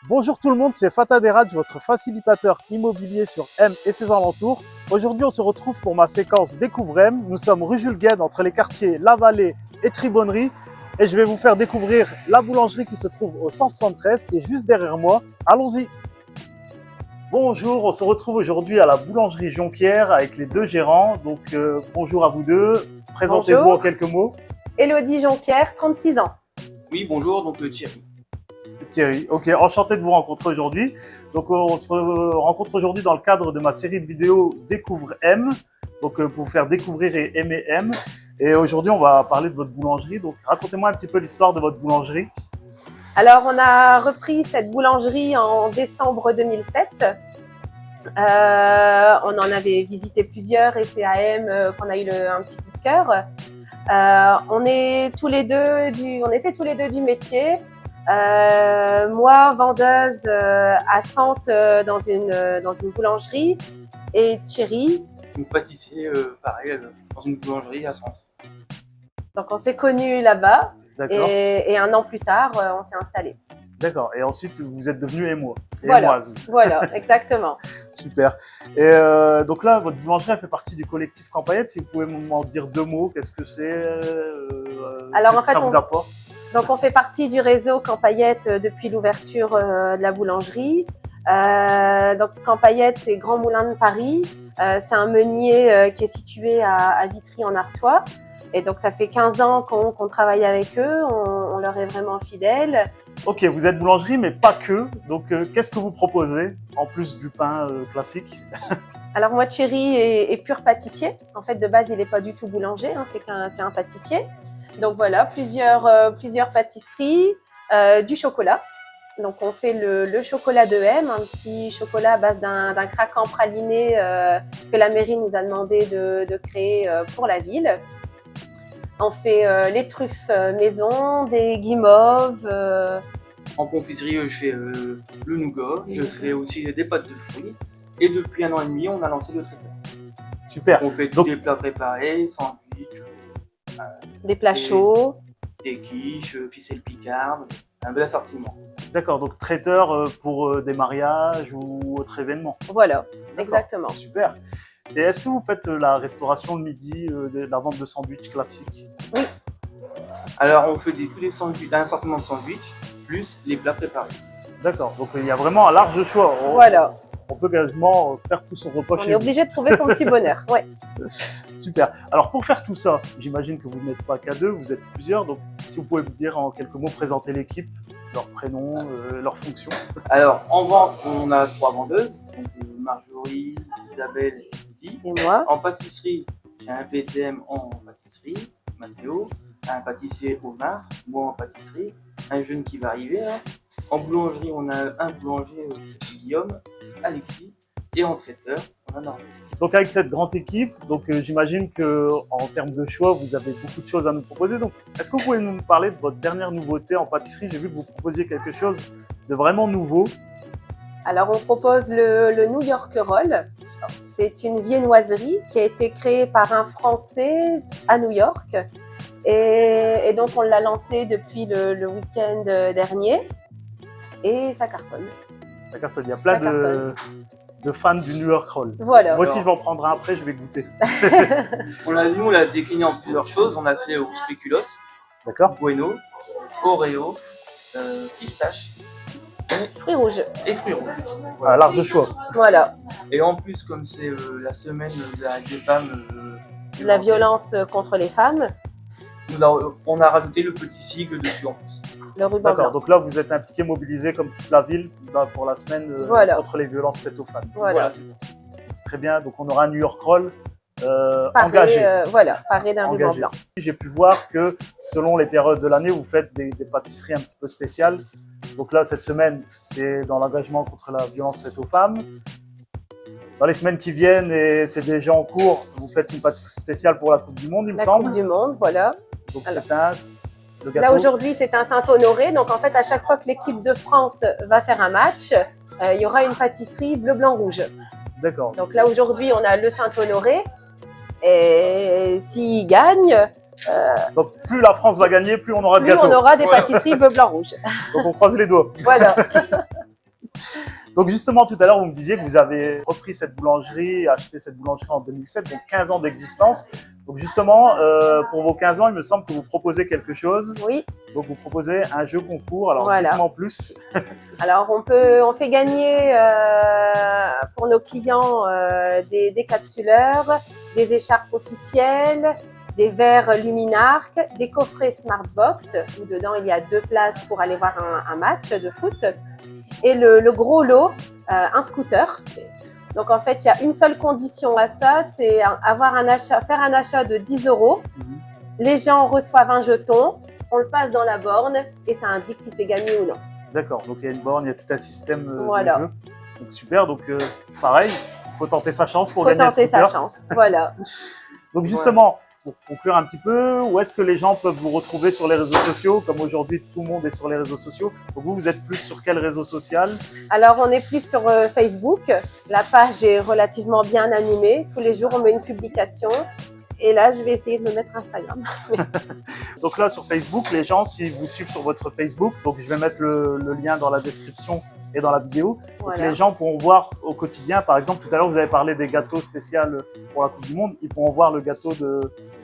Bonjour tout le monde, c'est Fatah Deraj, votre facilitateur immobilier sur M et ses alentours. Aujourd'hui, on se retrouve pour ma séquence Découvre M. Nous sommes rue Jules Guesde, entre les quartiers La Vallée et Tribonnerie. Et je vais vous faire découvrir la boulangerie qui se trouve au 173, qui est juste derrière moi. Allons-y. Bonjour, on se retrouve aujourd'hui à la boulangerie Jonquière avec les deux gérants. Donc bonjour à vous deux. Présentez-vous en Bonjour, quelques mots. Élodie Jonquière, 36 ans. Oui, bonjour, donc Thierry. Thierry, ok, enchanté de vous rencontrer aujourd'hui. Donc on se rencontre aujourd'hui dans le cadre de ma série de vidéos Découvre M, donc pour vous faire découvrir et aimer M. Et aujourd'hui on va parler de votre boulangerie. Donc racontez-moi un petit peu l'histoire de votre boulangerie. Alors, on a repris cette boulangerie en décembre 2007. On en avait visité plusieurs et c'est à M qu'on a eu un petit coup de cœur. On était tous les deux du métier. Moi, vendeuse à Sante dans une boulangerie, et Thierry. Donc pâtissier, pareil, dans une boulangerie à Sens. Donc, on s'est connus là-bas D'accord. et un an plus tard, on s'est installés. D'accord. Et ensuite vous êtes devenu émois. Voilà, Émoise. voilà, exactement. Super. Et donc là votre boulangerie elle fait partie du collectif Campagnette. Si vous pouvez m'en dire deux mots, qu'est-ce que c'est, Alors, qu'est-ce en que ça fait, vous apporte? Donc, on fait partie du réseau Campaillette depuis l'ouverture de la boulangerie. Donc, Campaillette, c'est Grand Moulin de Paris. C'est un meunier qui est situé à Vitry en Artois. Et donc, ça fait 15 ans qu'on travaille avec eux. On leur est vraiment fidèles. Ok, vous êtes boulangerie, mais pas que. Donc, qu'est-ce que vous proposez en plus du pain classique? Alors, moi, Thierry est pur pâtissier. En fait, de base, il n'est pas du tout boulanger. C'est un pâtissier. Donc, voilà, plusieurs pâtisseries, du chocolat. Donc, on fait le chocolat de M, un petit chocolat à base d'un craquant praliné que la mairie nous a demandé de créer pour la ville. On fait les truffes maison, des guimauves. En confiserie, je fais le nougat, je fais aussi des pâtes de fruits. Et depuis 1 an et demi, on a lancé le traiteur. Super. On fait tous Donc, des plats préparés, sandwich, Des plats chauds. des quiches, ficelle picarde, un bel assortiment. d'accord. Donc, traiteur pour des mariages ou autres événements. Voilà, D'accord. exactement. Super. Et est-ce que vous faites la restauration le midi, la vente de sandwichs classiques? Alors, on fait tous les sandwichs, un assortiment de sandwich, plus les plats préparés. D'accord. Donc, il y a vraiment un large choix. Voilà, On peut quasiment faire tout son repas on chez est vous. obligé de trouver son petit bonheur. Ouais. Super. Alors, pour faire tout ça, j'imagine que vous n'êtes pas qu'à deux, vous êtes plusieurs. Donc, si vous pouvez me dire en quelques mots, présenter l'équipe, leur prénom, leur fonction. Alors, en vente, on a 3 vendeuses, donc Marjorie, Isabelle et Judy. Et moi, En pâtisserie, j'ai un PTM en pâtisserie, Mathéo, un pâtissier Omar, moi en pâtisserie, un jeune qui va arriver là. En boulangerie, on a un boulanger qui s'appelle Guillaume, Alexis, et en traiteur, on a Normand. Donc, avec cette grande équipe, donc j'imagine que en termes de choix, vous avez beaucoup de choses à nous proposer. Donc, est-ce que vous pouvez nous parler de votre dernière nouveauté en pâtisserie? J'ai vu que vous proposiez quelque chose de vraiment nouveau. alors on propose le New York Roll. C'est une viennoiserie qui a été créée par un Français à New York. Et donc on l'a lancé depuis le week-end dernier. Et ça cartonne. Ça cartonne. Il y a plein de fans du New York Roll. Voilà. Moi aussi, je vais en prendre un après, je vais goûter. Nous, on l'a décliné en plusieurs choses. On a fait au spéculoos, D'accord? bueno, oreo, pistache Fruits rouges. et fruits rouges. Un Voilà. large choix. Voilà. Et en plus, comme c'est la semaine des femmes, La violence contre les femmes, on a rajouté le petit sigle dessus en plus. le ruban D'accord. blanc. Donc là, vous êtes impliqués, mobilisés comme toute la ville pour la semaine Voilà. contre les violences faites aux femmes. Voilà. C'est ça. C'est très bien. Donc on aura un New York Roll Paré, engagé. paré d'un ruban Engagé. blanc. J'ai pu voir que selon les périodes de l'année, vous faites des pâtisseries un petit peu spéciales. Donc là, cette semaine, c'est dans l'engagement contre la violence faite aux femmes. Dans les semaines qui viennent, et c'est déjà en cours, vous faites une pâtisserie spéciale pour la Coupe du Monde, il me La semble. Coupe du Monde, voilà. Donc Alors. c'est le Là gâteau. aujourd'hui, c'est un Saint-Honoré. Donc en fait, à chaque fois que l'équipe de France va faire un match, il y aura une pâtisserie bleu, blanc, rouge. D'accord. Donc là aujourd'hui, on a le Saint-Honoré. Et s'il gagne, Donc plus la France va gagner, plus on aura de plus gâteaux. on aura des Voilà. pâtisseries bleu, blanc, rouge. Donc on croise les doigts. Voilà. Donc justement, tout à l'heure, vous me disiez que vous avez repris cette boulangerie, acheté cette boulangerie en 2007, donc 15 ans d'existence. Donc justement, pour vos 15 ans, il me semble que vous proposez quelque chose. Oui. Donc vous proposez un jeu concours. Alors Voilà. dites-moi en plus. Alors on fait gagner pour nos clients des décapsuleurs, des écharpes officielles, des verres Luminarc, des coffrets Smartbox où dedans il y a 2 places pour aller voir un match de foot et le gros lot, un scooter. Donc en fait il y a une seule condition à ça, c'est faire un achat de 10 €. Les gens reçoivent un jeton, on le passe dans la borne et ça indique si c'est gagné ou non. D'accord, donc il y a une borne, il y a tout un système Voilà. de jeu. Donc super, donc pareil, il faut tenter sa chance pour Faut gagner un tenter scooter. sa chance, voilà. Donc justement, pour conclure un petit peu, où est-ce que les gens peuvent vous retrouver sur les réseaux sociaux? Comme aujourd'hui, tout le monde est sur les réseaux sociaux. Donc vous êtes plus sur quel réseau social? Alors, on est plus sur Facebook. La page est relativement bien animée. Tous les jours, on met une publication. Et là, je vais essayer de me mettre Instagram. Donc là, sur Facebook, les gens, s'ils vous suivent sur votre Facebook, donc je vais mettre le lien dans la description et dans la vidéo. Donc Voilà. les gens pourront voir au quotidien, par exemple, tout à l'heure, vous avez parlé des gâteaux spéciaux pour la Coupe du Monde. Ils pourront voir le gâteau de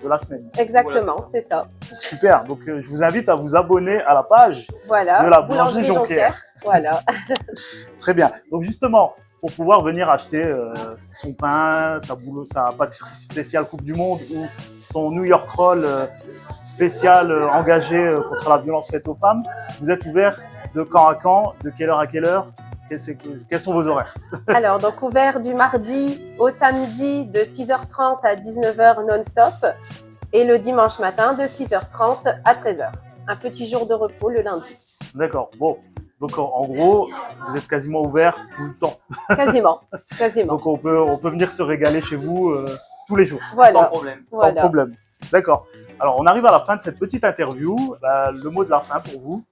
la semaine. Exactement, Voilà, c'est ça. Super. Donc je vous invite à vous abonner à la page Voilà. de la boulangerie Jonquière. Voilà. Très bien. Donc justement, pour pouvoir venir acheter son pain, sa pâtisserie spéciale Coupe du Monde ou son New York Roll spécial engagé contre la violence faite aux femmes, vous êtes ouvert de quand à quand, de quelle heure à quelle heure? Quels sont vos horaires? Alors, donc ouvert du mardi au samedi de 6h30 à 19h non-stop et le dimanche matin de 6h30 à 13h. Un petit jour de repos le lundi. D'accord. Bon. Donc en gros, vous êtes quasiment ouvert tout le temps. Quasiment, quasiment. Donc on peut venir se régaler chez vous tous les jours. Sans Voilà. problème. Sans Voilà. problème. D'accord. Alors on arrive à la fin de cette petite interview. Le mot de la fin pour vous.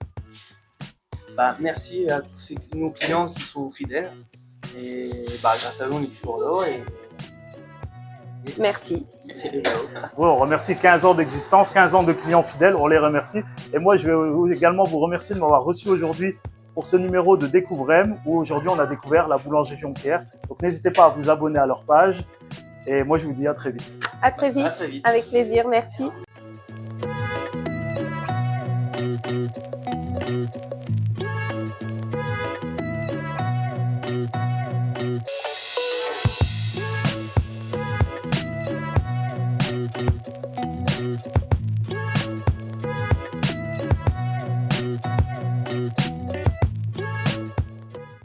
Bah, merci à tous nos clients qui sont fidèles. Et bah, grâce à eux, on est toujours là. Merci. Oui, on remercie 15 ans d'existence, 15 ans de clients fidèles, on les remercie. Et moi, je vais également vous remercier de m'avoir reçu aujourd'hui pour ce numéro de Découvrem, où aujourd'hui on a découvert la boulangerie Jonquière. Donc n'hésitez pas à vous abonner à leur page. Et moi, je vous dis à très vite. À très vite. À très vite. Avec plaisir. Merci.